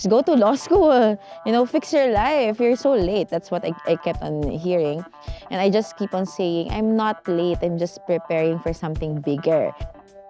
Just go to law school, fix your life. You're so late. That's what I kept on hearing. And I just keep on saying, I'm not late. I'm just preparing for something bigger.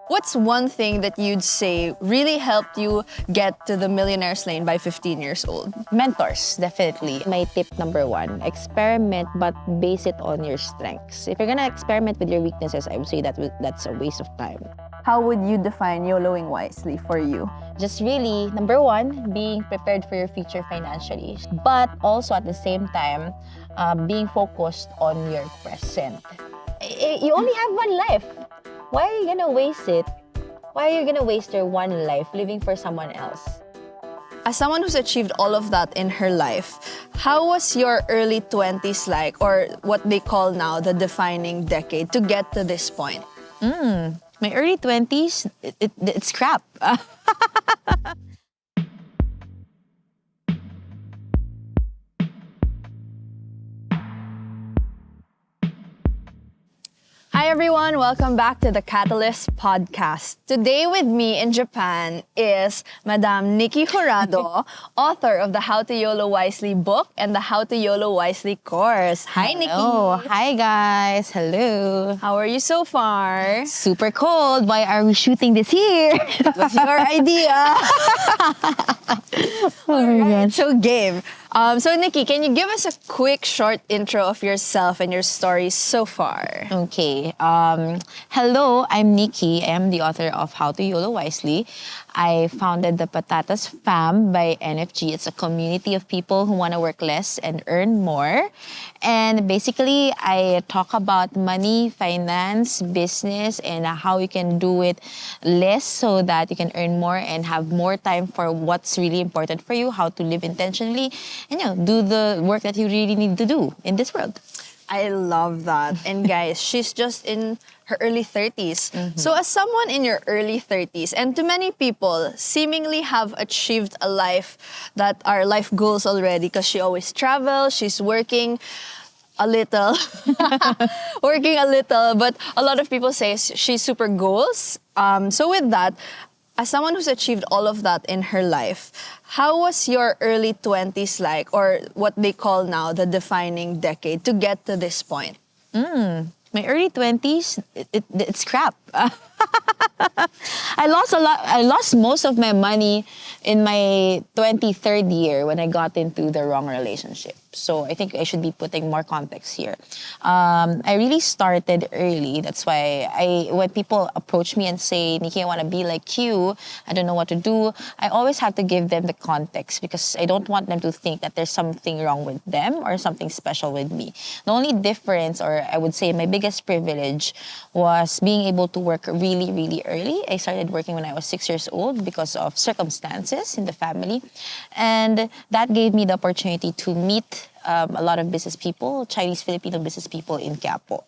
What's one thing that you'd say really helped you get to the millionaire's lane by 15 years old? Mentors, definitely. My tip number one, experiment but base it on your strengths. If you're gonna experiment with your weaknesses, I would say that's a waste of time. How would you define YOLOing wisely for you? Just really, number one, being prepared for your future financially. But also at the same time, being focused on your present. You only have one life. Why are you gonna waste it? Why are you gonna waste your one life living for someone else? As someone who's achieved all of that in her life, how was your early 20s like, or what they call now the defining decade, to get to this point? My early 20s, it's crap. Hi everyone, welcome back to the Katalyst podcast. Today with me in Japan is Madame Nikki Jurado, author of the How to YOLO Wisely book and the How to YOLO Wisely course. Hi Nikki. Oh, hi guys. Hello. How are you so far? Super cold. Why are we shooting this here? What's your idea? Alright, so game. So Nikki, can you give us a quick short intro of yourself and your story so far? Okay. Hello, I'm Nikki. I am the author of How to YOLO Wisely. I founded the Patatas Fam by NFG. It's a community of people who want to work less and earn more. And basically, I talk about money, finance, business, and how you can do it less so that you can earn more and have more time for what's really important for you, how to live intentionally, and do the work that you really need to do in this world. I love that. And guys, she's just in her early 30s. So as someone in your early 30s, and to many people, seemingly have achieved a life that are life goals already because she always travels, she's working a little, but a lot of people say she's super goals. So with that, as someone who's achieved all of that in her life, how was your early 20s like, or what they call now the defining decade, to get to this point? My early 20s, it's crap. I lost a lot. I lost most of my money in my 23rd year when I got into the wrong relationship. So I think I should be putting more context here. I really started early. That's why when people approach me and say, Nikki, I want to be like you, I don't know what to do, I always have to give them the context because I don't want them to think that there's something wrong with them or something special with me. The only difference, or I would say my biggest privilege, was being able to work really, really early. I started working when I was 6 years old because of circumstances in the family. And that gave me the opportunity to meet a lot of business people, Chinese-Filipino business people in Quiapo.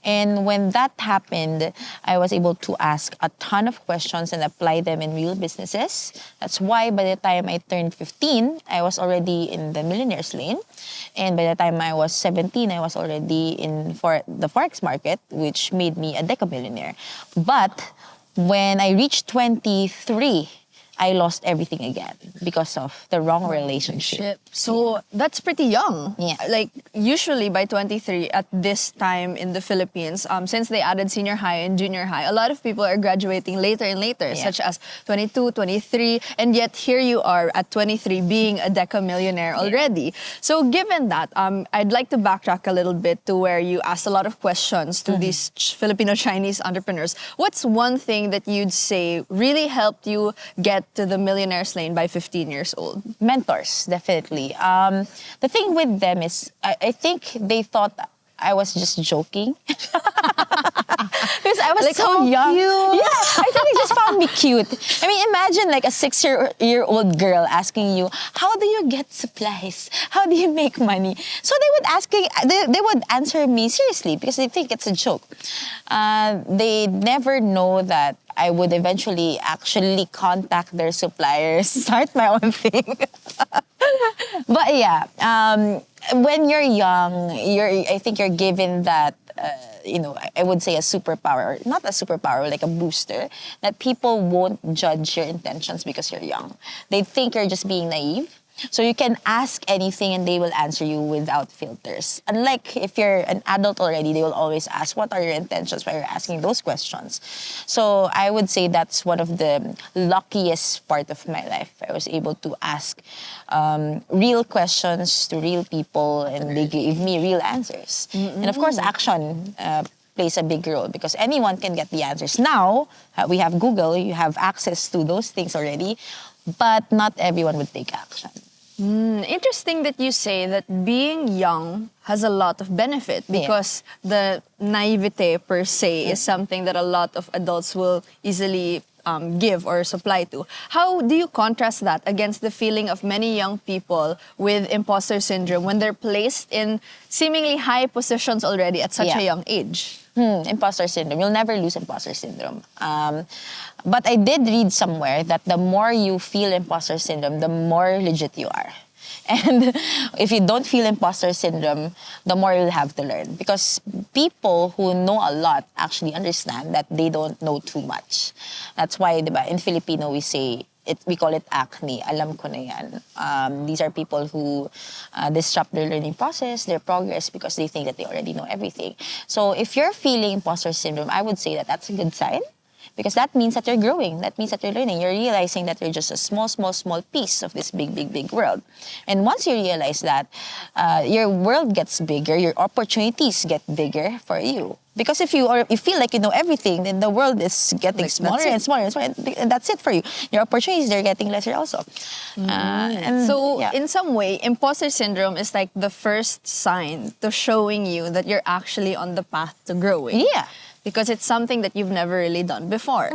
And when that happened, I was able to ask a ton of questions and apply them in real businesses. That's why by the time I turned 15, I was already in the millionaire's lane. And by the time I was 17, I was already in the Forex market, which made me a decamillionaire. But when I reached 23, I lost everything again because of the wrong relationship. So that's pretty young. Yeah. Like usually by 23 at this time in the Philippines, since they added senior high and junior high, a lot of people are graduating later and later, such as 22, 23, and yet here you are at 23 being a decamillionaire already. So given that, I'd like to backtrack a little bit to where you asked a lot of questions to these Filipino Chinese entrepreneurs. What's one thing that you'd say really helped you get to the millionaire's lane by 15 years old? Mentors, definitely. The thing with them is, I think they thought I was just joking. Because I was like, so young. Cute. Yeah, I think they just found me cute. I mean, imagine like a 6-year-old girl asking you, how do you get supplies? How do you make money? So they would answer me seriously because they think it's a joke. They never know that I would eventually actually contact their suppliers, start my own thing. But yeah, when you're young, I think you're given that I would say a superpower, not a superpower, like a booster, that people won't judge your intentions because you're young. They think you're just being naive. So you can ask anything and they will answer you without filters. Unlike if you're an adult already, they will always ask, what are your intentions? Why you're asking those questions? So I would say that's one of the luckiest part of my life. I was able to ask real questions to real people and they gave me real answers. And of course, action plays a big role because anyone can get the answers. Now, we have Google, you have access to those things already, but not everyone would take action. Interesting that you say that being young has a lot of benefit because the naivete per se is something that a lot of adults will easily give or supply to. How do you contrast that against the feeling of many young people with imposter syndrome when they're placed in seemingly high positions already at such a young age? Imposter syndrome. You'll never lose imposter syndrome. But I did read somewhere that the more you feel imposter syndrome, the more legit you are. And if you don't feel imposter syndrome, the more you'll have to learn. Because people who know a lot actually understand that they don't know too much. That's why, diba, in Filipino, we call it acne. Alam ko na yan. These are people who disrupt their learning process, their progress, because they think that they already know everything. So if you're feeling imposter syndrome, I would say that that's a good sign. Because that means that you're growing. That means that you're learning. You're realizing that you're just a small piece of this big world. And once you realize that, your world gets bigger, your opportunities get bigger for you. Because if you feel like you know everything, then the world is getting smaller and smaller, and that's it for you. Your opportunities, they're getting lesser also. In some way, imposter syndrome is like the first sign to showing you that you're actually on the path to growing. Yeah. Because it's something that you've never really done before.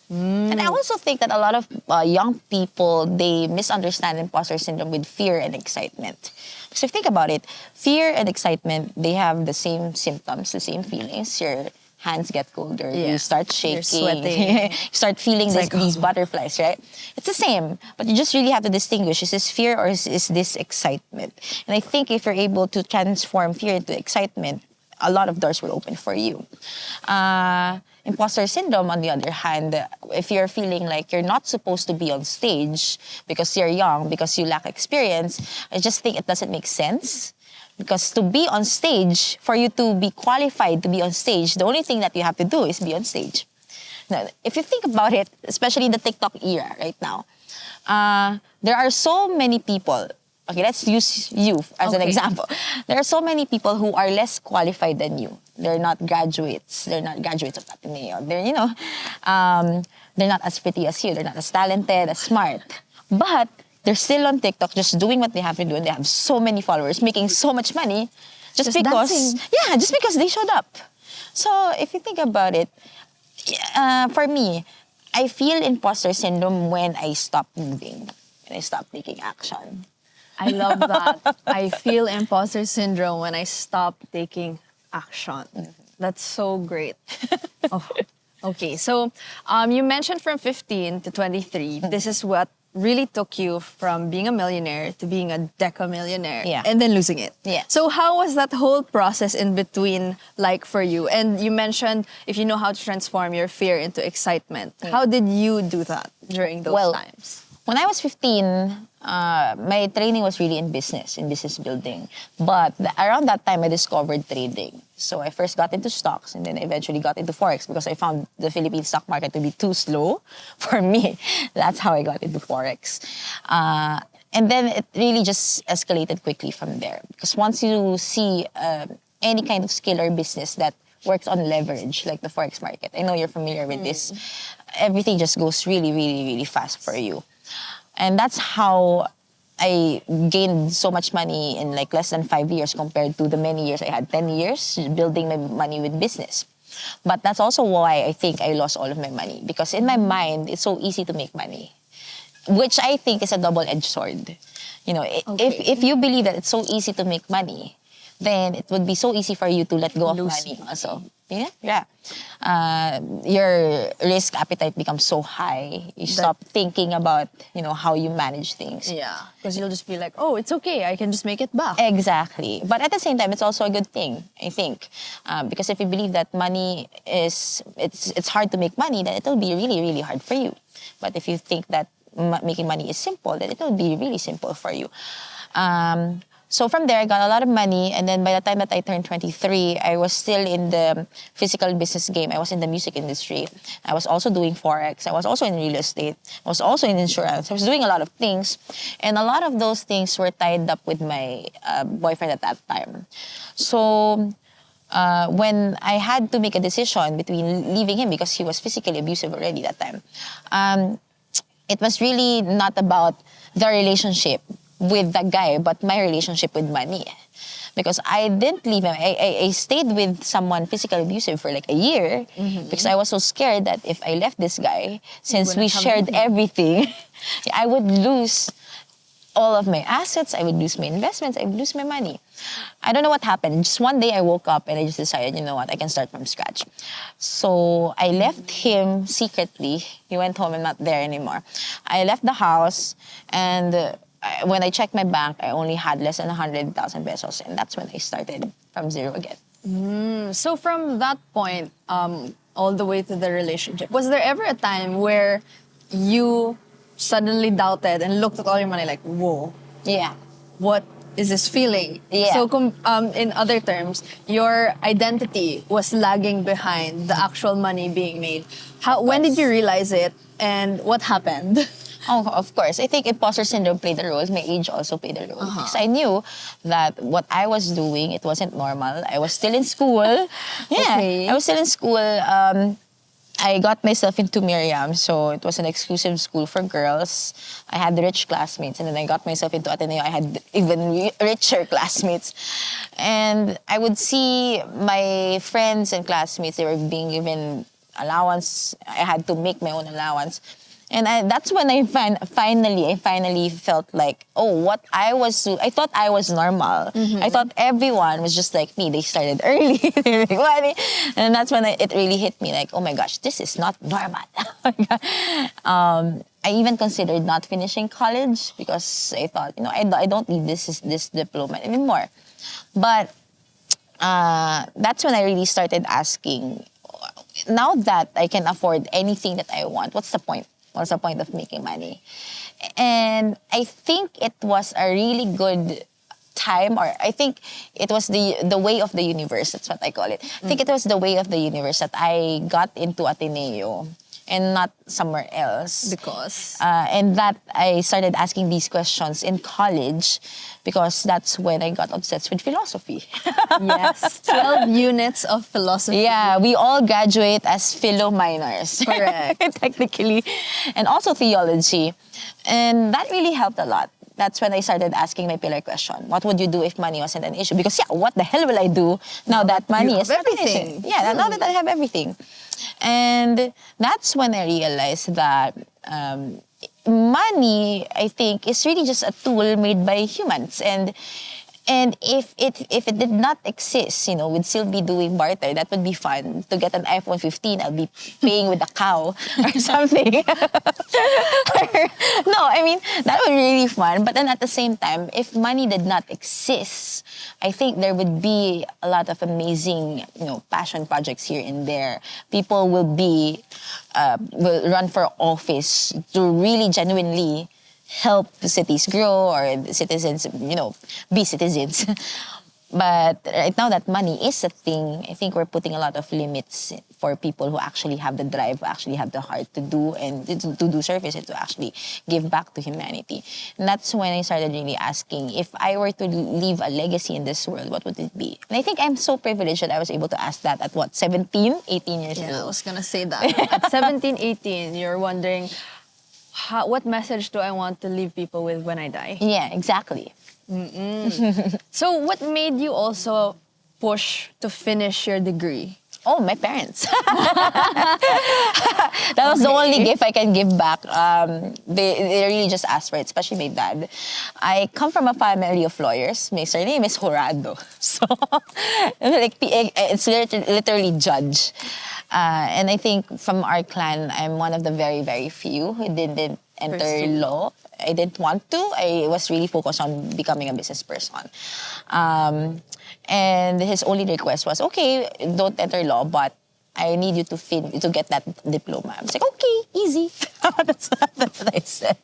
And I also think that a lot of young people, they misunderstand imposter syndrome with fear and excitement. So if you think about it, fear and excitement, they have the same symptoms, the same feelings. Your hands get colder, you start shaking, you're sweating. you start feeling these butterflies, right? It's the same, but you just really have to distinguish, is this fear or is this excitement? And I think if you're able to transform fear into excitement, a lot of doors will open for you. Imposter syndrome, on the other hand, if you're feeling like you're not supposed to be on stage because you're young, because you lack experience, I just think it doesn't make sense. Because to be on stage, for you to be qualified to be on stage, the only thing that you have to do is be on stage. Now, if you think about it, especially in the TikTok era right now, there are so many people. Okay, let's use you as an example. There are so many people who are less qualified than you. They're not graduates. They're not graduates of Ateneo. They're not as pretty as you. They're not as talented, as smart. But they're still on TikTok just doing what they have to do. And they have so many followers, making so much money just because dancing. Just because they showed up. So if you think about it, for me, I feel imposter syndrome when I stop moving, when I stop taking action. I love that. I feel imposter syndrome when I stop taking action. That's so great. Okay, so you mentioned from 15 to 23, this is what really took you from being a millionaire to being a deca-millionaire and then losing it. Yeah. So how was that whole process in between like for you? And you mentioned if you know how to transform your fear into excitement. How did you do that during those times? When I was 15, my training was really in business building. But around that time, I discovered trading. So I first got into stocks and then eventually got into Forex because I found the Philippine stock market to be too slow for me. That's how I got into Forex. And then it really just escalated quickly from there. Because once you see any kind of skill or business that works on leverage, like the Forex market, I know you're familiar with this, everything just goes really, really, really fast for you. And that's how I gained so much money in like less than 5 years compared to the many years I had, 10 years building my money with business. But that's also why I think I lost all of my money. Because in my mind, it's so easy to make money, which I think is a double-edged sword. You know, if you believe that it's so easy to make money, then it would be so easy for you to let go of Lose money also. Yeah. Your risk appetite becomes so high. You stop thinking about, how you manage things. Yeah, because you'll just be like, oh, it's okay, I can just make it back. Exactly. But at the same time, it's also a good thing, I think. Because if you believe that money it's hard to make money, then it will be really, really hard for you. But if you think that making money is simple, then it will be really simple for you. So from there, I got a lot of money, and then by the time that I turned 23, I was still in the physical business game. I was in the music industry. I was also doing Forex. I was also in real estate. I was also in insurance. I was doing a lot of things. And a lot of those things were tied up with my boyfriend at that time. So when I had to make a decision between leaving him, because he was physically abusive already that time, it was really not about the relationship with the guy, but my relationship with money. Because I didn't leave him. I stayed with someone physically abusive for like a year because I was so scared that if I left this guy, since we shared everything, I would lose all of my assets, I would lose my investments, I would lose my money. I don't know what happened. Just one day I woke up and I just decided, you know what, I can start from scratch. So I left him secretly. He went home, I'm not there anymore. I left the house, and when I checked my bank, I only had less than 100,000 pesos, and that's when I started from zero again. So from that point, all the way to the relationship, was there ever a time where you suddenly doubted and looked at all your money like, whoa, Yeah. what is this feeling? Yeah. So in other terms, your identity was lagging behind the actual money being made. When did you realize it, and what happened? Oh, of course. I think imposter syndrome played a role. My age also played a role. Because I knew that what I was doing, it wasn't normal. I was still in school. Okay. I was still in school. I got myself into Miriam, so it was an exclusive school for girls. I had rich classmates, and then I got myself into Ateneo. I had even richer classmates. And I would see my friends and classmates, they were being given allowance. I had to make my own allowance. And that's when I finally felt like, oh, what I thought I was normal. I thought everyone was just like me. They started early, they make money. And that's when it really hit me like, oh my gosh, this is not normal. I even considered not finishing college because I thought, I don't need this diploma anymore. But that's when I really started asking, now that I can afford anything that I want, what's the point? What's the point of making money? And I think it was a really good time, or I think it was the way of the universe, that's what I call it. I think it was the way of the universe that I got into Ateneo and not somewhere else. Because? And that I started asking these questions in college because that's when I got obsessed with philosophy. Yes, 12 units of philosophy. Yeah, we all graduate as philo minors. Correct. Technically. And also theology. And that really helped a lot. That's when I started asking my pillar question. What would you do if money wasn't an issue? Because what the hell will I do now that money is not an everything? issue? Yeah, now that I have everything. And that's when I realized that money, I think, is really just a tool made by humans. And if it did not exist, we'd still be doing barter. That would be fun. To get an iPhone 15, I'll be paying with a cow or something. No, I mean, that would be really fun. But then at the same time, if money did not exist, I think there would be a lot of amazing, passion projects here and there. People will will run for office to really genuinely help the cities grow or the citizens, be citizens. But right now that money is a thing, I think we're putting a lot of limits for people who actually have the drive, who actually have the heart to do and to do service and to actually give back to humanity. And that's when I started really asking, if I were to leave a legacy in this world, what would it be? And I think I'm so privileged that I was able to ask that at 17, 18 years old. Yeah, I was gonna say that. At 17, 18, you're wondering, what message do I want to leave people with when I die? Yeah, exactly. So what made you also push to finish your degree? Oh, my parents. That was the only gift I can give back. They really just asked for it, especially my dad. I come from a family of lawyers. My surname is Jurado. So, like, it's literally judge. And I think from our clan, I'm one of the very, very few who didn't enter law. I didn't want to. I was really focused on becoming a business person. And his only request was, okay, don't enter law, but I need you to get that diploma. I was like, okay, easy. That's what I said.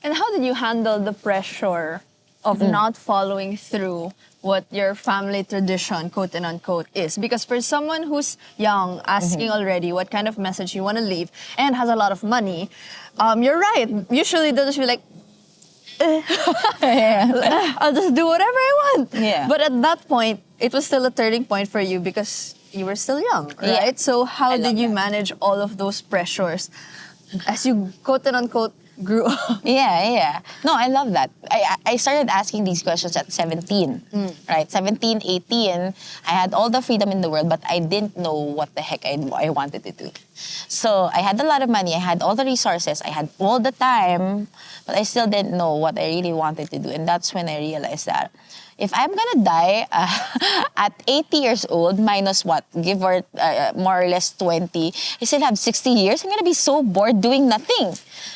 And how did you handle the pressure of not following through what your family tradition, quote and unquote, is? Because for someone who's young, asking already what kind of message you want to leave and has a lot of money, you're right. Usually they'll just be like, I'll just do whatever I want. Yeah. But at that point, it was still a turning point for you because you were still young, right? Yeah. So how did you that. manage all of those pressures as you, quote and unquote, grew up? Yeah. No, I love that. I started asking these questions at 17, right? 17, 18. I had all the freedom in the world, but I didn't know what the heck I wanted to do. So I had a lot of money. I had all the resources. I had all the time, but I still didn't know what I really wanted to do. And that's when I realized that if I'm gonna die at 80 years old, minus what, give or more or less 20, I still have 60 years, I'm gonna be so bored doing nothing.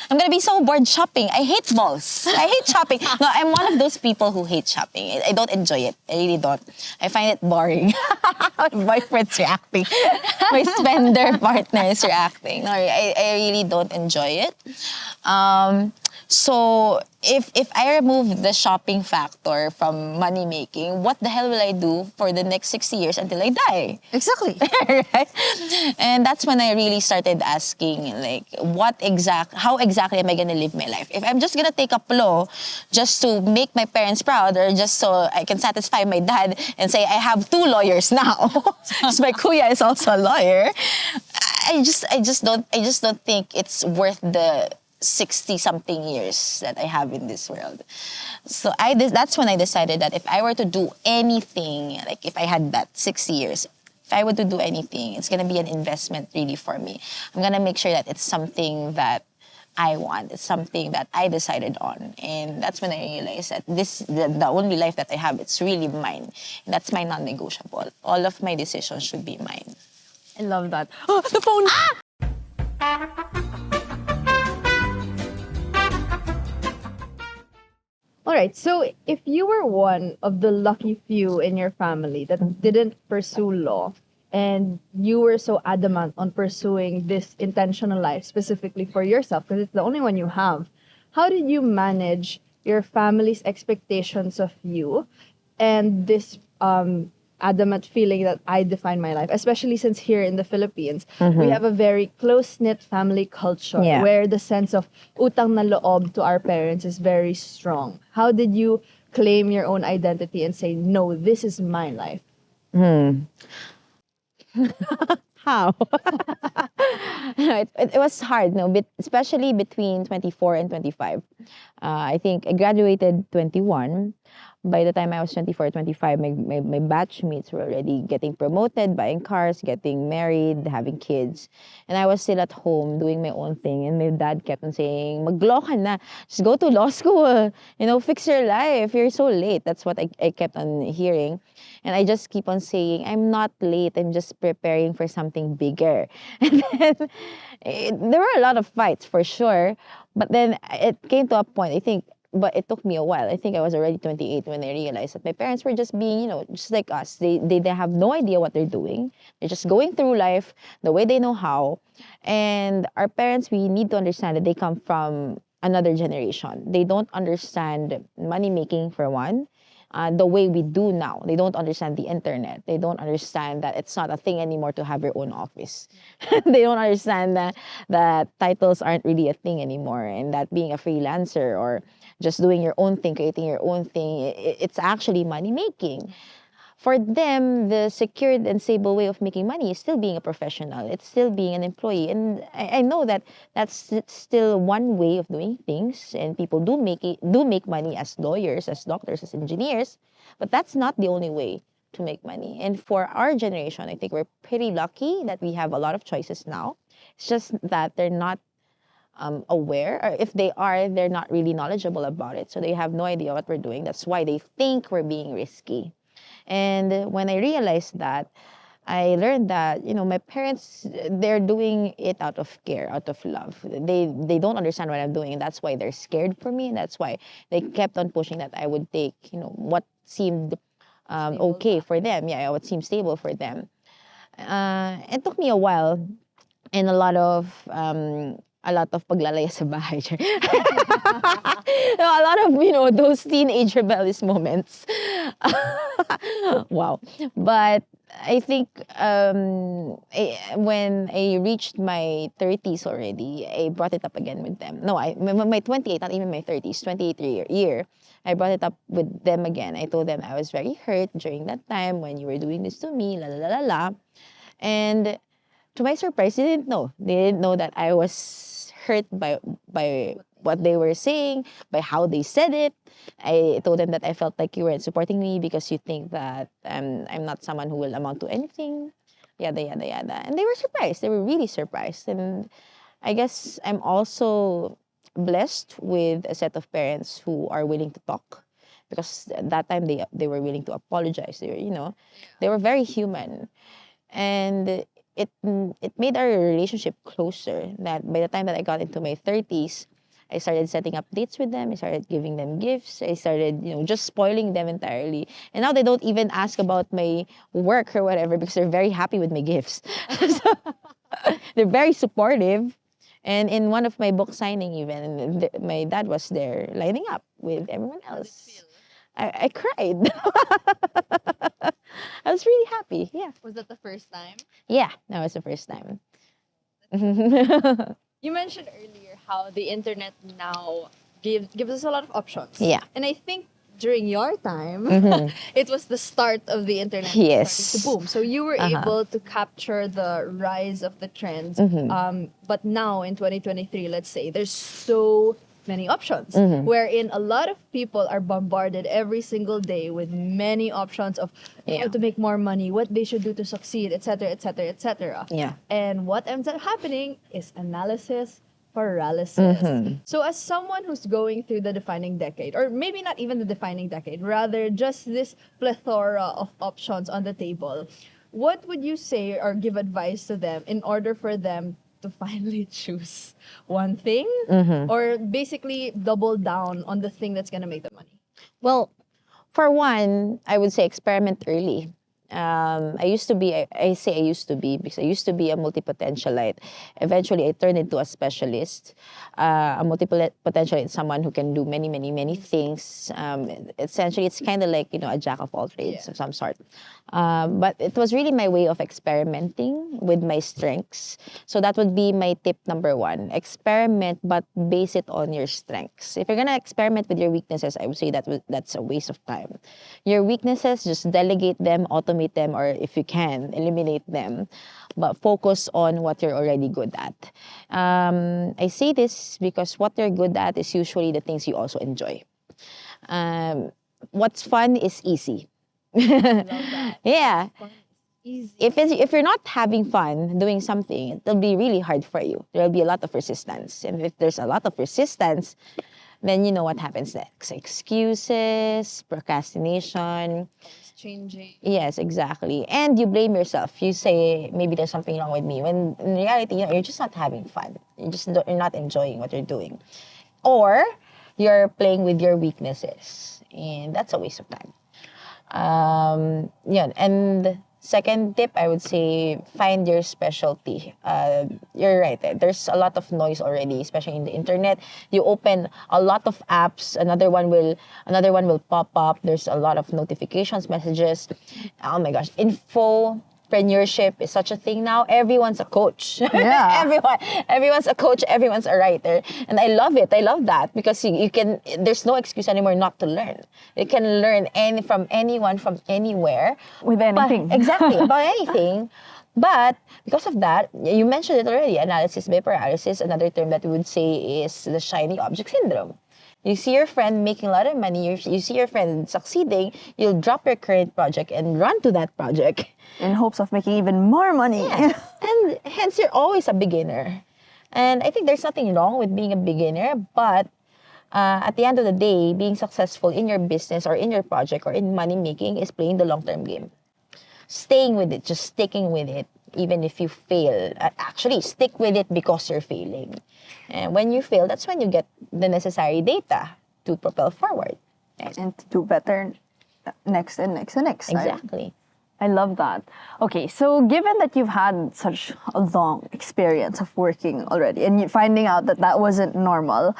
I'm gonna be so bored shopping. I hate malls. I hate shopping. No, I'm one of those people who hate shopping. I don't enjoy it. I really don't. I find it boring. My boyfriend's reacting. My spender partner is reacting. No, I really don't enjoy it. So if I remove the shopping factor from money making, what the hell will I do for the next 60 years until I die? Exactly. Right? And that's when I really started asking, like, how exactly am I gonna live my life? If I'm just gonna take up law just to make my parents proud, or just so I can satisfy my dad and say I have 2 lawyers now, because my kuya is also a lawyer, I just don't think it's worth the 60-something years that I have in this world. So that's when I decided that if I were to do anything, like if I had that 60 years, if I were to do anything, it's gonna be an investment really for me. I'm gonna make sure that it's something that I want. It's something that I decided on. And that's when I realized that the only life that I have, it's really mine. And that's my non-negotiable. All of my decisions should be mine. I love that. Oh, the phone! All right, so if you were one of the lucky few in your family that didn't pursue law, and you were so adamant on pursuing this intentional life specifically for yourself, because it's the only one you have, how did you manage your family's expectations of you and this adamant feeling that I define my life, especially since here in the Philippines, we have a very close-knit family culture where the sense of utang na loob to our parents is very strong. How did you claim your own identity and say, no, this is my life? How? It was hard, no, but especially between 24 and 25. I think I graduated 21. By the time I was 24, 25, my batchmates were already getting promoted, buying cars, getting married, having kids. And I was still at home doing my own thing. And my dad kept on saying, mag-law ka na. Just go to law school. Fix your life. You're so late. That's what I kept on hearing. And I just keep on saying, I'm not late. I'm just preparing for something bigger. And then there were a lot of fights for sure. But then it came to a point, I think, but it took me a while. I think I was already 28 when I realized that my parents were just being, just like us. They have no idea what they're doing. They're just going through life the way they know how. And our parents, we need to understand that they come from another generation. They don't understand money making, for one. The way we do now. They don't understand the internet. They don't understand that it's not a thing anymore to have your own office. They don't understand that titles aren't really a thing anymore, and that being a freelancer or just doing your own thing, creating your own thing, it's actually money making. For them, the secured and stable way of making money is still being a professional. It's still being an employee. And I know that that's still one way of doing things. And people do make money as lawyers, as doctors, as engineers. But that's not the only way. to make money. And for our generation, I think we're pretty lucky that we have a lot of choices now. It's just that they're not aware, or if they are, they're not really knowledgeable about it. So they have no idea what we're doing. That's why they think we're being risky. And when I realized that, I learned that, my parents, they're doing it out of care, out of love. They don't understand what I'm doing, and that's why they're scared for me, and that's why they kept on pushing that I would take, what seemed okay for them. Yeah, what seemed stable for them. It took me a while, and a lot of paglalaya sa bahay. A lot of, those teenage rebellious moments. Wow. But I think when I reached my 30s already, I brought it up again with them. No, my 28, not even my 30s, 28 year, I brought it up with them again. I told them I was very hurt during that time when you were doing this to me, la la la la la. And to my surprise, they didn't know. They didn't know that I was hurt by what they were saying, by how they said it. I told them that I felt like you weren't supporting me because you think that I'm not someone who will amount to anything, yada, yada, yada. And they were surprised. They were really surprised. And I guess I'm also blessed with a set of parents who are willing to talk, because at that time they were willing to apologize. They were very human. And it made our relationship closer. That by the time that I got into my 30s, I started setting up dates with them. I started giving them gifts. I started, just spoiling them entirely. And now they don't even ask about my work or whatever because they're very happy with my gifts. So, they're very supportive. And in one of my book signing even, my dad was there lining up with everyone else. I cried. I was really happy. Yeah. Was that the first time? Yeah, that was the first time. You mentioned earlier how the internet now gives us a lot of options. Yeah. And I think during your time, it was the start of the internet Yes. starting to boom. So you were able to capture the rise of the trends. But now in 2023, let's say, there's so many options, wherein a lot of people are bombarded every single day with many options of how to make more money, what they should do to succeed, etc., etc., etc. Yeah. And what ends up happening is analysis paralysis. So as someone who's going through the defining decade, or maybe not even the defining decade, rather just this plethora of options on the table, what would you say or give advice to them in order for them to finally choose one thing, or basically double down on the thing that's going to make them money? Well, for one, I would say experiment early. I used to be because I used to be a multi-potentialite. Eventually, I turned into a specialist. A multi-potentialite is someone who can do many, many, many things. Essentially, it's kind of like, a jack of all trades of some sort. But it was really my way of experimenting with my strengths. So that would be my tip number one. Experiment, but base it on your strengths. If you're going to experiment with your weaknesses, I would say that's a waste of time. Your weaknesses, just delegate them, automate them, or if you can, eliminate them. But focus on what you're already good at. I say this because what you're good at is usually the things you also enjoy. What's fun is easy. Love that. Yeah. Easy. If you're not having fun doing something, it'll be really hard for you. There'll be a lot of resistance. And if there's a lot of resistance, then you know what happens next. Excuses, procrastination. It's changing. Yes, exactly. And you blame yourself. You say, maybe there's something wrong with me. When in reality, you're just not having fun. You're not enjoying what you're doing. Or you're playing with your weaknesses. And that's a waste of time. And second tip, I would say, find your specialty. You're right. There's a lot of noise already, especially in the internet. You open a lot of apps, another one will pop up. There's a lot of notifications, messages. Oh my gosh, infopreneurship is such a thing now. Everyone's a coach. Yeah. Everyone's a coach. Everyone's a writer, and I love it. I love that because you can. There's no excuse anymore not to learn. You can learn from anyone, from anywhere, With anything. Exactly, about anything. But because of that, you mentioned it already. Analysis by paralysis. Another term that we would say is the shiny object syndrome. You see your friend making a lot of money, you see your friend succeeding, you'll drop your current project and run to that project. In hopes of making even more money. Yeah. And hence, you're always a beginner. And I think there's nothing wrong with being a beginner, but at the end of the day, being successful in your business or in your project or in money making is playing the long-term game. Staying with it, just sticking with it, even if you fail. Actually, stick with it because you're failing. And when you fail, that's when you get the necessary data to propel forward. Right? And to do better next and next and next time. Exactly. I love that. Okay, so given that you've had such a long experience of working already and you finding out that that wasn't normal,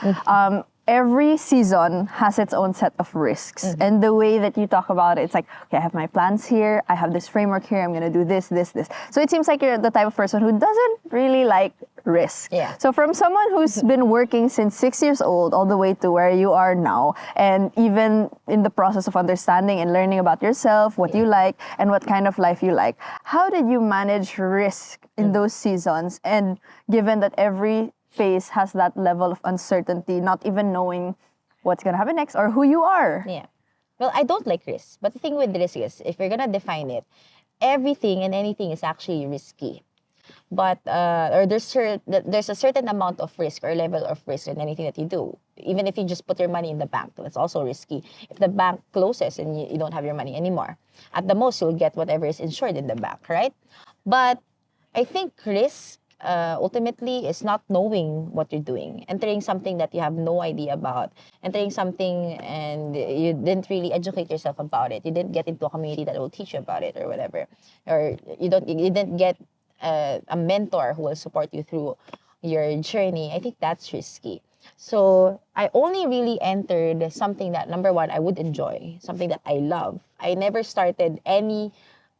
every season has its own set of risks. And the way that you talk about it, it's like, okay, I have my plans here, I have this framework here, I'm gonna do this, this, this. So it seems like you're the type of person who doesn't really like risk. Yeah. So from someone who's been working since 6 years old all the way to where you are now, and even in the process of understanding and learning about yourself, what you like, and what kind of life you like, how did you manage risk in those seasons? And given that every phase has that level of uncertainty, not even knowing what's going to happen next or who you are. Yeah. Well, I don't like risk. But the thing with risk is, if you're going to define it, everything and anything is actually risky. But or there's a certain amount of risk or level of risk in anything that you do. Even if you just put your money in the bank, that's also risky. If the bank closes and you don't have your money anymore, at the most you'll get whatever is insured in the bank, right? But I think risk ultimately is not knowing what you're doing, entering something that you have no idea about, entering something and you didn't really educate yourself about it. You didn't get into a community that will teach you about it or whatever, or you didn't get a mentor who will support you through your journey. I think that's risky. So I only really entered something that, number one, I would enjoy, something that I love. I never started any,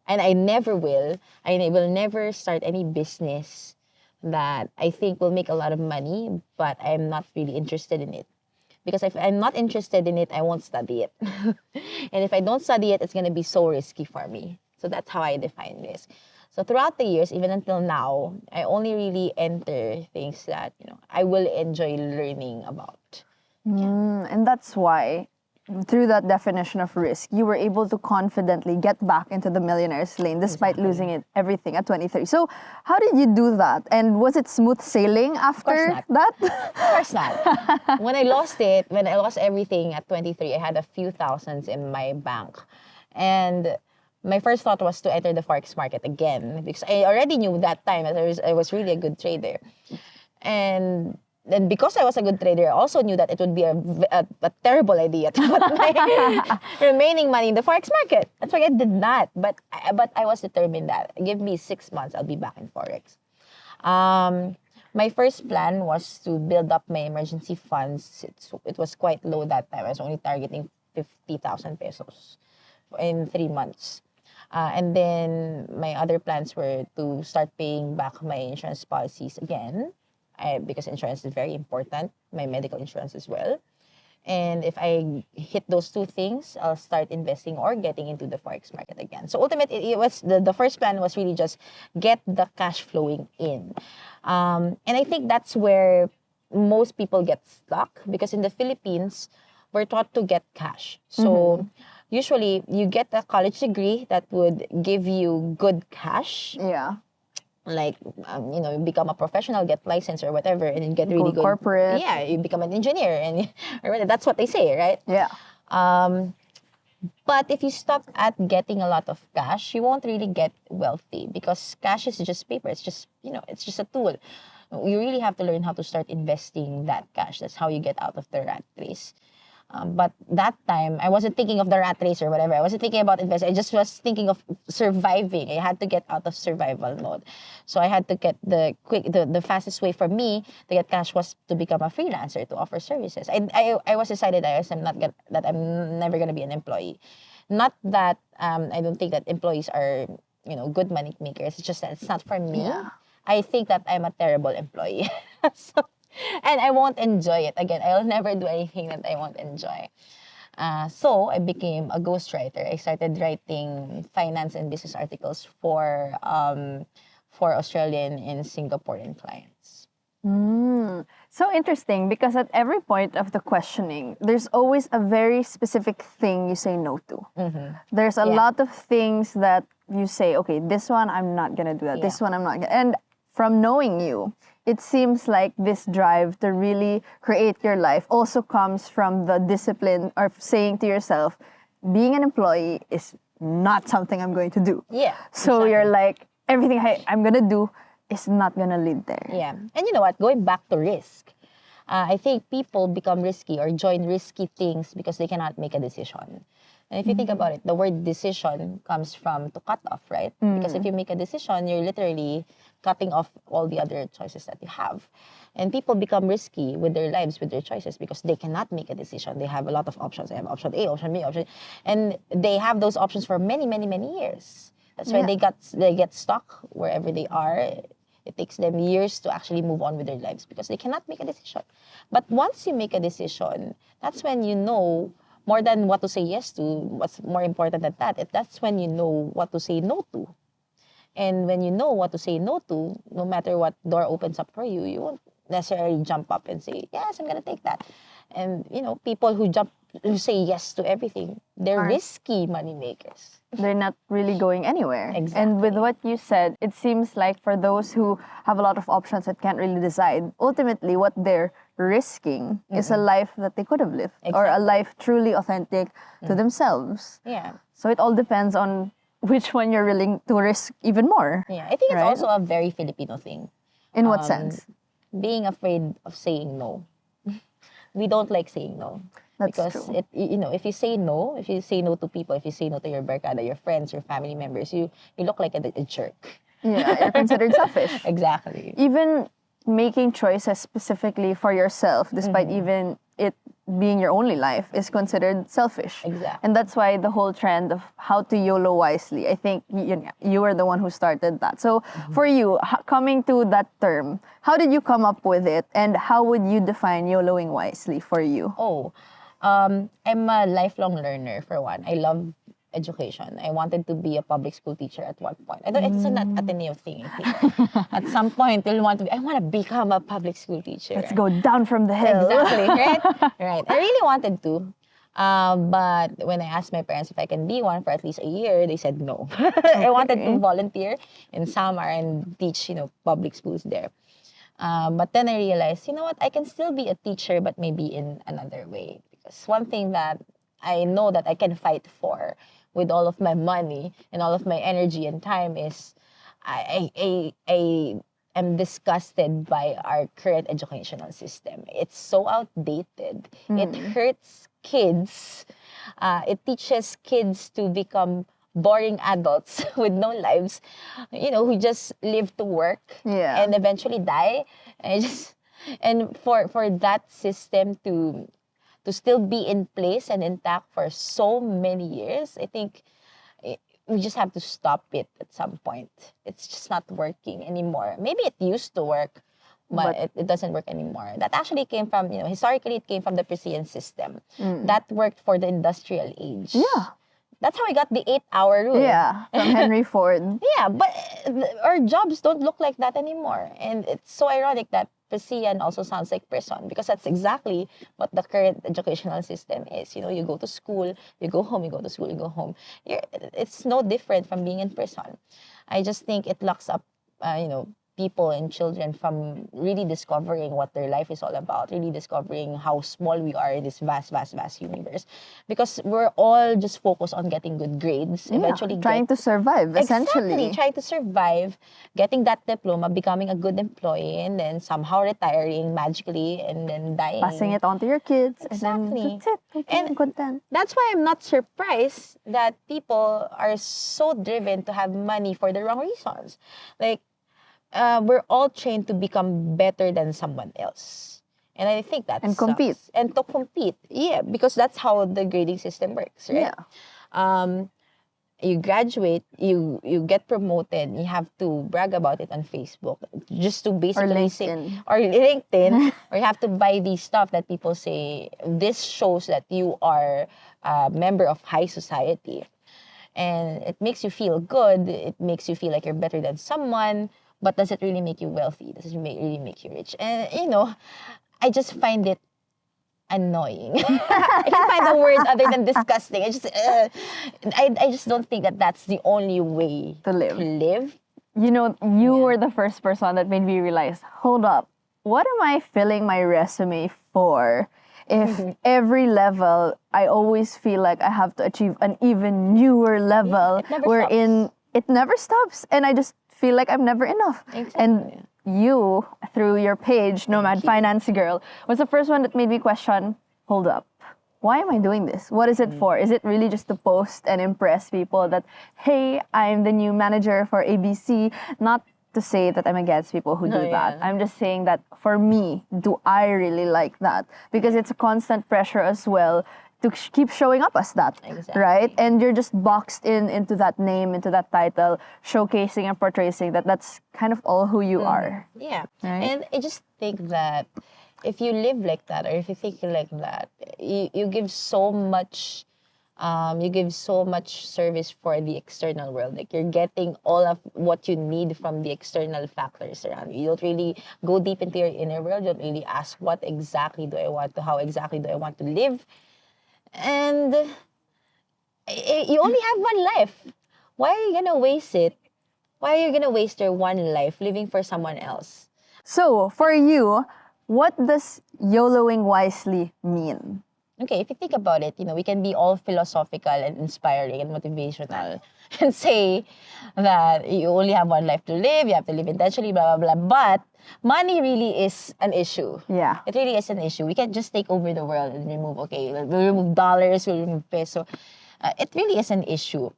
and I never will. I will never start any business that I think will make a lot of money, but I'm not really interested in it. Because if I'm not interested in it, I won't study it. And if I don't study it, it's going to be so risky for me. So that's how I define risk. So throughout the years, even until now, I only really enter things that, I will enjoy learning about. And that's why, through that definition of risk, you were able to confidently get back into the millionaire's lane despite losing everything at 23. So how did you do that? And was it smooth sailing after that? Of course not. When I lost everything at 23, I had a few thousands in my bank. And my first thought was to enter the forex market again, because I already knew that time that I was really a good trader. And then because I was a good trader, I also knew that it would be a terrible idea to put my remaining money in the forex market. That's why I did not. But I was determined that give me 6 months, I'll be back in forex. My first plan was to build up my emergency funds. It was quite low that time. I was only targeting 50,000 pesos in 3 months. And then my other plans were to start paying back my insurance policies again. Because insurance is very important, my medical insurance as well. And if I hit those two things, I'll start investing or getting into the forex market again. So ultimately, it was the first plan was really just get the cash flowing in. And I think that's where most people get stuck, because in the Philippines, we're taught to get cash. So usually, you get a college degree that would give you good cash. Yeah. Like, you become a professional, get licensed or whatever, and you get really good. Corporate. Yeah, you become an engineer, and or that's what they say, right? Yeah. But if you stop at getting a lot of cash, you won't really get wealthy, because cash is just paper. It's just, it's just a tool. You really have to learn how to start investing that cash. That's how you get out of the rat race. But that time, I wasn't thinking of the rat race or whatever. I wasn't thinking about investing. I just was thinking of surviving. I had to get out of survival mode. So I had to get the fastest way for me to get cash was to become a freelancer, to offer services. I was decided that I'm never gonna be an employee. Not that I don't think that employees are good money makers. It's just that it's not for me. Yeah. I think that I'm a terrible employee. And I won't enjoy it. Again, I'll never do anything that I won't enjoy. So I became a ghostwriter. I started writing finance and business articles for Australian and Singaporean clients. So interesting because at every point of the questioning, there's always a very specific thing you say no to. There's a lot of things that you say, okay, this one I'm not gonna do that. This one I'm not gonna. And from knowing you, it seems like this drive to really create your life also comes from the discipline of saying to yourself, being an employee is not something I'm going to do. Yeah. So you're like, everything I'm gonna do is not gonna lead there. Yeah. And you know what? Going back to risk, I think people become risky or join risky things because they cannot make a decision. And if you think about it, the word decision comes from to cut off, right? Because if you make a decision, you're literally cutting off all the other choices that you have. And people become risky with their lives, with their choices, because they cannot make a decision. They have a lot of options. They have option A, option B, option, and they have those options for many, many, many years. That's why they get stuck wherever they are. It takes them years to actually move on with their lives because they cannot make a decision. But once you make a decision, that's when you know more than what to say yes to. What's more important than that? That's when you know what to say no to. And when you know what to say no to, no matter what door opens up for you, you won't necessarily jump up and say, yes, I'm going to take that. And, you know, people who say yes to everything, they're risky money makers. They're not really going anywhere. Exactly. And with what you said, it seems like for those who have a lot of options that can't really decide, ultimately what they're risking is a life that they could have lived or a life truly authentic to themselves. Yeah. So it all depends on which one you're willing to risk even more. Yeah, I think it's also a very Filipino thing. In what sense? Being afraid of saying no. We don't like saying no. That's because true. if you say no to people, if you say no to your barkada, your friends, your family members, you look like a jerk. Yeah, you're considered selfish. Exactly. Even making choices specifically for yourself, despite even it being your only life, is considered selfish. Exactly. And that's why the whole trend of how to YOLO wisely, I think you were the one who started that. So for you, coming to that term, how did you come up with it and how would you define YOLOing wisely for you? I'm a lifelong learner, for one. I love education. I wanted to be a public school teacher at one point. I don't, it's an Ateneo thing, I think. At some point, I want to become a public school teacher. Let's go down from the hill. Exactly, right? Right. I really wanted to. But when I asked my parents if I can be one for at least a year, they said no. I wanted to volunteer in Samar and teach, public schools there. But then I realized, you know what, I can still be a teacher, but maybe in another way. Because one thing that I know that I can fight for with all of my money and all of my energy and time is I am disgusted by our current educational system. It's so outdated. It hurts kids. It teaches kids to become boring adults with no lives, who just live to work and eventually die. And for that system to still be in place and intact for so many years, I think we just have to stop it at some point. It's just not working anymore. Maybe it used to work, but it doesn't work anymore. That actually came from, historically it came from the Prussian system. That worked for the industrial age. Yeah. That's how we got the 8-hour rule. Yeah, from Henry Ford. Yeah, but our jobs don't look like that anymore. And it's so ironic that Prussian also sounds like prison because that's exactly what the current educational system is. You go to school, you go home, you go to school, you go home. It's no different from being in prison. I just think it locks up, people and children from really discovering what their life is all about, really discovering how small we are in this vast, vast, vast universe. Because we're all just focused on getting good grades, eventually trying to survive, essentially. Exactly, trying to survive, getting that diploma, becoming a good employee, and then somehow retiring magically, and then dying. Passing it on to your kids, Exactly. and then that's it. I'm content. That's why I'm not surprised that people are so driven to have money for the wrong reasons. Like, we're all trained to become better than someone else. And I think that compete. And to compete. Yeah, because that's how the grading system works, right? Yeah. You graduate, you get promoted, you have to brag about it on Facebook just to basically say, or LinkedIn, or you have to buy these stuff that people say, this shows that you are a member of high society. And it makes you feel good. It makes you feel like you're better than someone. but does it really make you wealthy? Does it really make you rich? And, I just find it annoying. I can't find a word other than disgusting. I just don't think that that's the only way To live. To live. You were the first person that made me realize, hold up, what am I filling my resume for? If every level, I always feel like I have to achieve an even newer level it never wherein it never stops. And I just feel like I'm never enough. Exactly. And you, through your page, Nomad Finance Girl, was the first one that made me question, hold up, why am I doing this? What is it for? Is it really just to post and impress people that, hey, I'm the new manager for ABC? Not to say that I'm against people who do that. I'm just saying that for me, do I really like that? Because it's a constant pressure as well to keep showing up as that, Exactly. right? And you're just boxed into that name, into that title, showcasing and portraying that that's kind of all who you are. Yeah. Right? And I just think that if you live like that, or if you think like that, you give so much service for the external world. Like, you're getting all of what you need from the external factors around you. You don't really go deep into your inner world. You don't really ask, how exactly do I want to live? And you only have one life. Why are you gonna waste it? Why are you gonna waste your one life living for someone else? So, for you, what does YOLOing wisely mean? Okay, if you think about it, we can be all philosophical and inspiring and motivational and say that you only have one life to live, you have to live intentionally, blah, blah, blah. But money really is an issue. Yeah. It really is an issue. We can't just take over the world and we'll remove dollars, we'll remove peso. It really is an issue.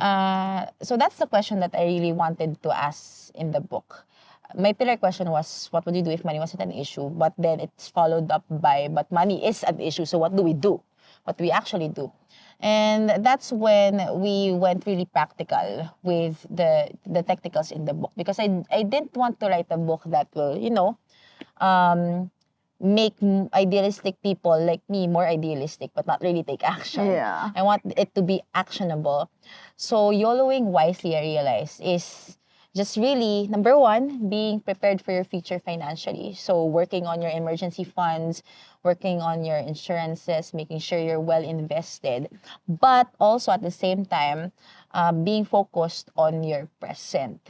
So that's the question that I really wanted to ask in the book. My pillar question was, what would you do if money wasn't an issue? But then it's followed up by, but money is an issue, so what do we do? What do we actually do? And that's when we went really practical with the technicals in the book. Because I didn't want to write a book that will, make idealistic people like me more idealistic, but not really take action. Yeah. I want it to be actionable. So YOLOing wisely, I realized, is just really, number one, being prepared for your future financially. So working on your emergency funds, working on your insurances, making sure you're well invested, but also at the same time, being focused on your present.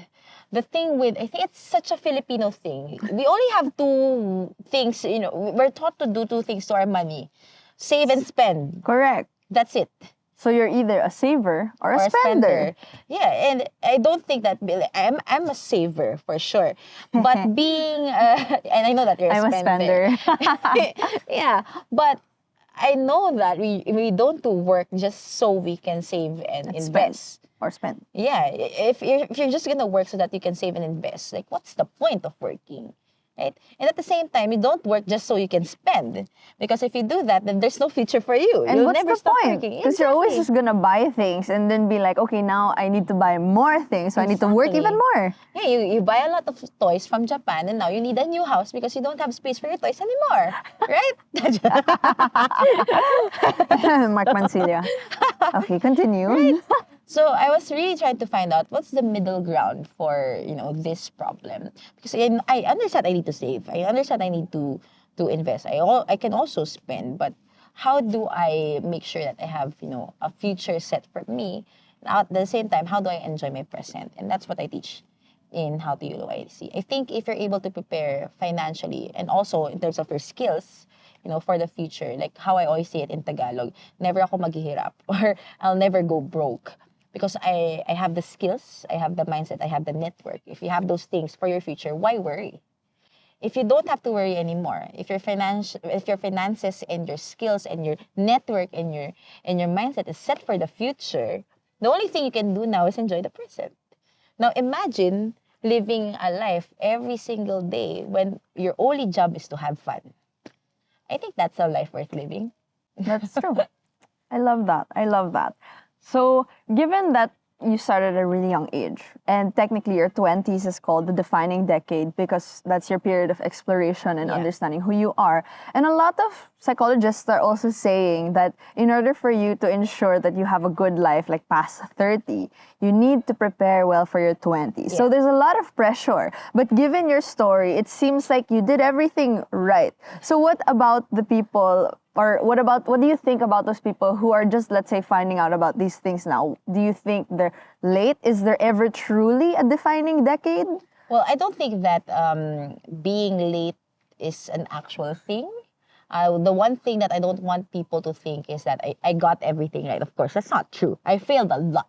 The thing with, I think it's such a Filipino thing. We only have two things, we're taught to do two things to our money. Save and spend. Correct. That's it. So you're either a saver or a spender. Yeah, and I don't think that I'm a saver for sure. But being and I know that you're a I'm spender. a spender. Yeah, but I know that we don't do work just so we can save and invest. Or spend. Yeah, if you're just gonna work so that you can save and invest, like, what's the point of working? Right? And at the same time, you don't work just so you can spend. Because if you do that, then there's no future for you. And You'll what's never the stop point? working. Because you're always just gonna buy things and then be like, okay, now I need to buy more things, so I need to work even more. Yeah, you buy a lot of toys from Japan and now you need a new house because you don't have space for your toys anymore. Right? Mark Mancilla. Okay, continue. Right? So I was really trying to find out what's the middle ground for, this problem. Because I understand I need to save. I understand I need to invest. I can also spend, but how do I make sure that I have, a future set for me? And at the same time, how do I enjoy my present? And that's what I teach in How to YOLO IC. I think if you're able to prepare financially and also in terms of your skills, for the future, like how I always say it in Tagalog, never ako maghihirap or I'll never go broke. Because I have the skills, I have the mindset, I have the network. If you have those things for your future, why worry? If you don't have to worry anymore, if your finances and your skills and your network and your mindset is set for the future, the only thing you can do now is enjoy the present. Now imagine living a life every single day when your only job is to have fun. I think that's a life worth living. That's true. I love that. I love that. So, given that you started at a really young age, and technically your 20s is called the defining decade because that's your period of exploration and understanding who you are, and a lot of psychologists are also saying that in order for you to ensure that you have a good life, like past 30, you need to prepare well for your 20s. So there's a lot of pressure. But given your story, it seems like you did everything right. So what about the people, or what do you think about those people who are just, let's say, finding out about these things now? Do you think they're late? Is there ever truly a defining decade? Well, I don't think that being late is an actual thing. The one thing that I don't want people to think is that I got everything right. Of course, that's not true. I failed a lot.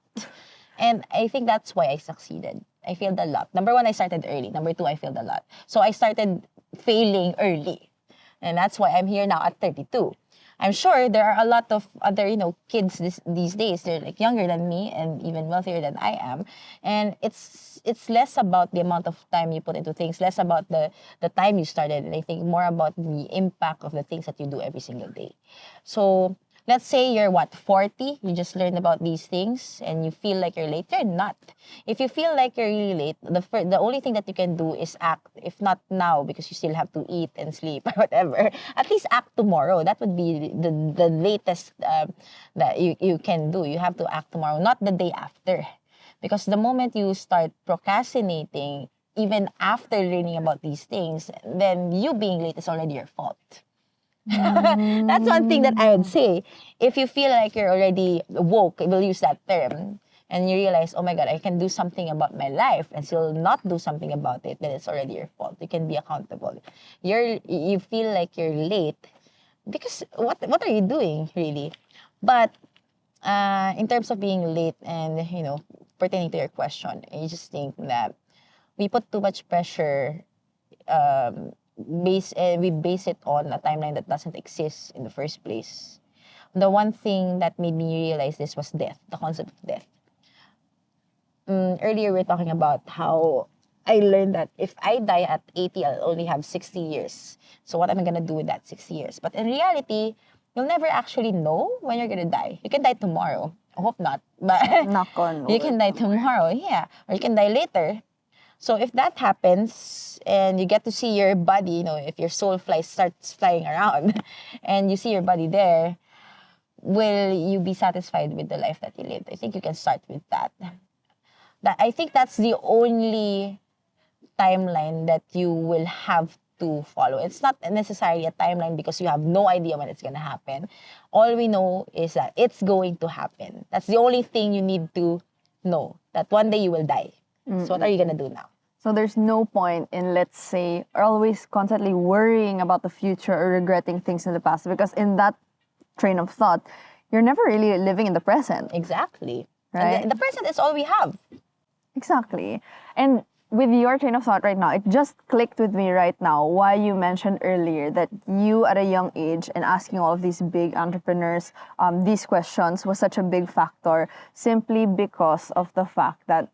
And I think that's why I succeeded. I failed a lot. Number one, I started early. Number two, I failed a lot. So I started failing early. And that's why I'm here now at 32. I'm sure there are a lot of other, kids these days. They're like younger than me and even wealthier than I am. And it's less about the amount of time you put into things, less about the time you started, and I think more about the impact of the things that you do every single day. So let's say you're 40, you just learned about these things and you feel like you're late. You're not. If you feel like you're really late, the only thing that you can do is act. If not now, because you still have to eat and sleep or whatever, at least act tomorrow. That would be the latest that you can do. You have to act tomorrow, not the day after. Because the moment you start procrastinating, even after learning about these things, then you being late is already your fault. That's one thing that I would say. If you feel like you're already woke, we'll use that term, and you realize, oh my God, I can do something about my life and still not do something about it, then it's already your fault. You can be accountable. You feel like you're late because what are you doing really? But in terms of being late and pertaining to your question, I just think that we put too much pressure. We base it on a timeline that doesn't exist in the first place. The one thing that made me realize this was death, the concept of death. Earlier we were talking about how I learned that if I die at 80, I'll only have 60 years. So what am I gonna do with that 60 years? But in reality, you'll never actually know when you're gonna die. You can die tomorrow. I hope not. But Knock on wood. you can die tomorrow, yeah. Or you can die later. So if that happens and you get to see your body, if your soul starts flying around and you see your body there, will you be satisfied with the life that you lived? I think you can start with that. I think that's the only timeline that you will have to follow. It's not necessarily a timeline because you have no idea when it's going to happen. All we know is that it's going to happen. That's the only thing you need to know, that one day you will die. So what are you going to do now? So there's no point in, let's say, always constantly worrying about the future or regretting things in the past, because in that train of thought, you're never really living in the present. Exactly. Right? And the present is all we have. Exactly. And with your train of thought right now, it just clicked with me right now why you mentioned earlier that you at a young age and asking all of these big entrepreneurs these questions was such a big factor, simply because of the fact that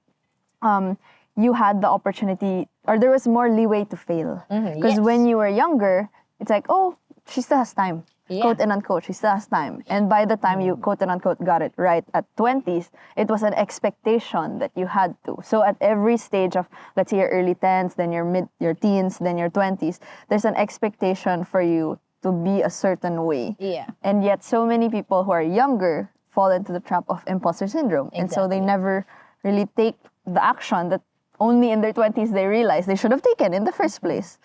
you had the opportunity, or there was more leeway to fail. Because when you were younger, it's like, oh, she still has time. Yeah. Quote and unquote, she still has time. And by the time you, quote and unquote, got it right at 20s, it was an expectation that you had to. So at every stage of, let's say, your early 10s, then your teens, then your 20s, there's an expectation for you to be a certain way. Yeah. And yet so many people who are younger fall into the trap of imposter syndrome. Exactly. And so they never really take the action that only in their 20s they realize they should have taken in the first place.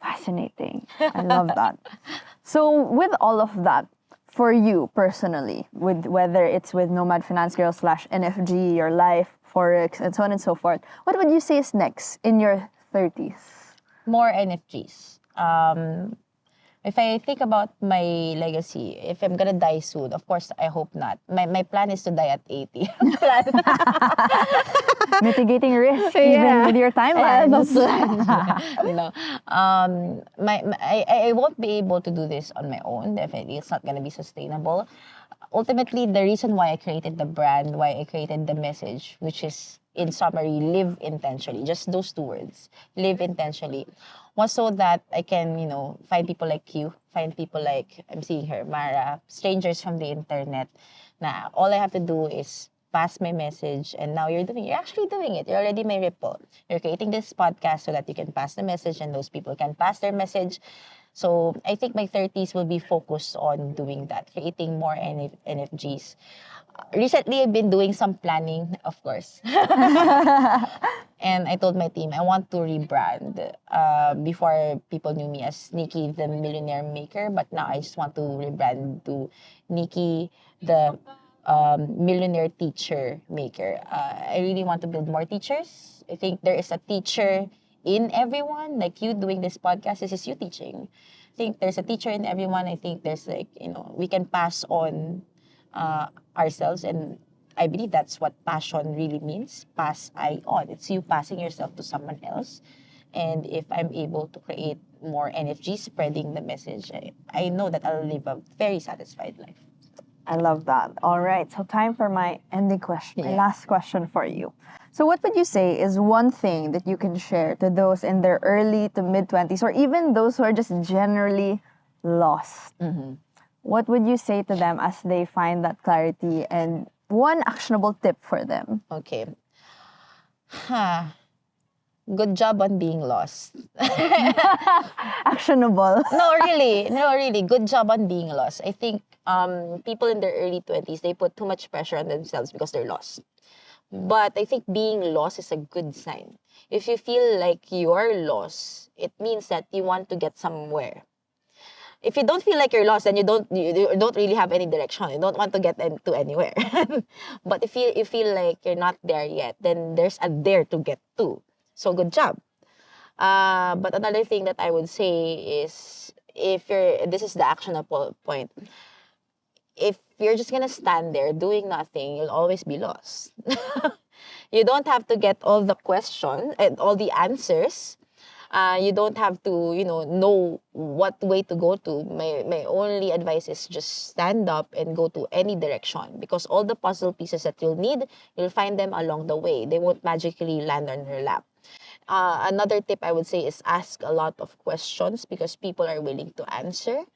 Fascinating. I love that. So with all of that, for you personally, with whether it's with Nomad Finance Girl / NFG, your life, Forex, and so on and so forth, what would you say is next in your 30s? More NFGs. If I think about my legacy, if I'm gonna die soon, of course, I hope not. My plan is to die at 80. Mitigating risk even with your timelines. No. I won't be able to do this on my own. Definitely, it's not gonna be sustainable. Ultimately, the reason why I created the brand, why I created the message, which is, in summary, live intentionally. Just those two words, live intentionally, was so that I can, find people like you, find people like, I'm seeing her, Mara, strangers from the internet. Na all I have to do is pass my message, and now you're actually doing it. You're already my ripple. You're creating this podcast so that you can pass the message, and those people can pass their message. So I think my 30s will be focused on doing that, creating more NFGs. Recently, I've been doing some planning, of course. And I told my team, I want to rebrand. Before people knew me as Nikki, the millionaire maker, but now I just want to rebrand to Nikki, the millionaire teacher maker. I really want to build more teachers. I think there is a teacher in everyone, like you doing this podcast. This is you teaching. I think there's a teacher in everyone. I think there's we can pass on ourselves, and I believe that's what passion really means. Pass I on. It's you passing yourself to someone else. And if I'm able to create more NFG spreading the message, I know that I'll live a very satisfied life. I love that. All right, so time for my ending question, my last question for you. So what would you say is one thing that you can share to those in their early to mid-20s, or even those who are just generally lost? What would you say to them as they find that clarity, and one actionable tip for them? Okay. Good job on being lost. Actionable. No, really. Good job on being lost. I think people in their early 20s, they put too much pressure on themselves because they're lost. But I think being lost is a good sign. If you feel like you're lost, it means that you want to get somewhere. If you don't feel like you're lost, then you don't really have any direction. You don't want to get into anywhere. But if you feel like you're not there yet, then there's a there to get to. So good job. But another thing that I would say is, this is the actionable point. If you're just gonna stand there doing nothing, you'll always be lost. You don't have to get all the questions and all the answers. You don't have to, know what way to go to. My only advice is just stand up and go to any direction, because all the puzzle pieces that you'll need, you'll find them along the way. They won't magically land on your lap. Another tip I would say is ask a lot of questions, because people are willing to answer.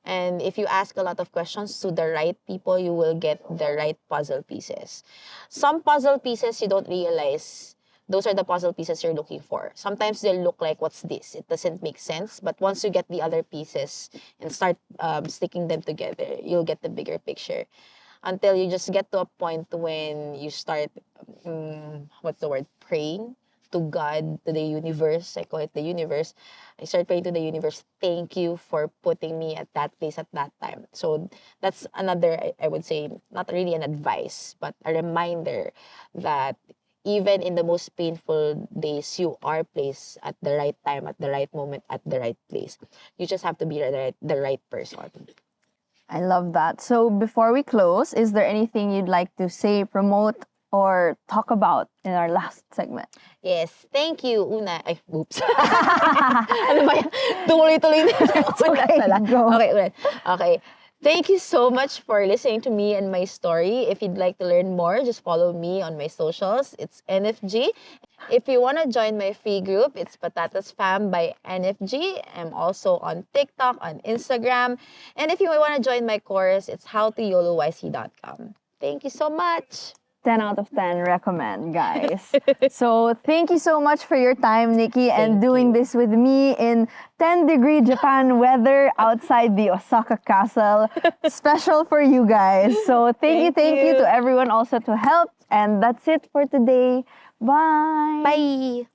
And if you ask a lot of questions to the right people, you will get the right puzzle pieces. Some puzzle pieces you don't realize those are the puzzle pieces you're looking for. Sometimes they'll look like, what's this? It doesn't make sense. But once you get the other pieces and start sticking them together, you'll get the bigger picture. Until you just get to a point when you start, praying to God, to the universe. I call it the universe. I start praying to the universe, thank you for putting me at that place at that time. So that's another, I would say, not really an advice, but a reminder that even in the most painful days, you are placed at the right time, at the right moment, at the right place. You just have to be the right person. I love that. So before we close, is there anything you'd like to say, promote, or talk about in our last segment? Yes, thank you. Oops. Ano ba yan? Tumuloy-tuloy na. Go. Okay, ulit. Okay. Thank you so much for listening to me and my story. If you'd like to learn more, just follow me on my socials. It's NFG. If you want to join my free group, it's Patatas Fam by NFG. I'm also on TikTok, on Instagram. And if you want to join my course, it's howtoyoloyc.com. Thank you so much. 10 out of 10 recommend, guys. So thank you so much for your time, Nikki, and doing this with me in 10-degree Japan weather outside the Osaka Castle. Special for you guys. So thank you to everyone also to help. And that's it for today. Bye. Bye.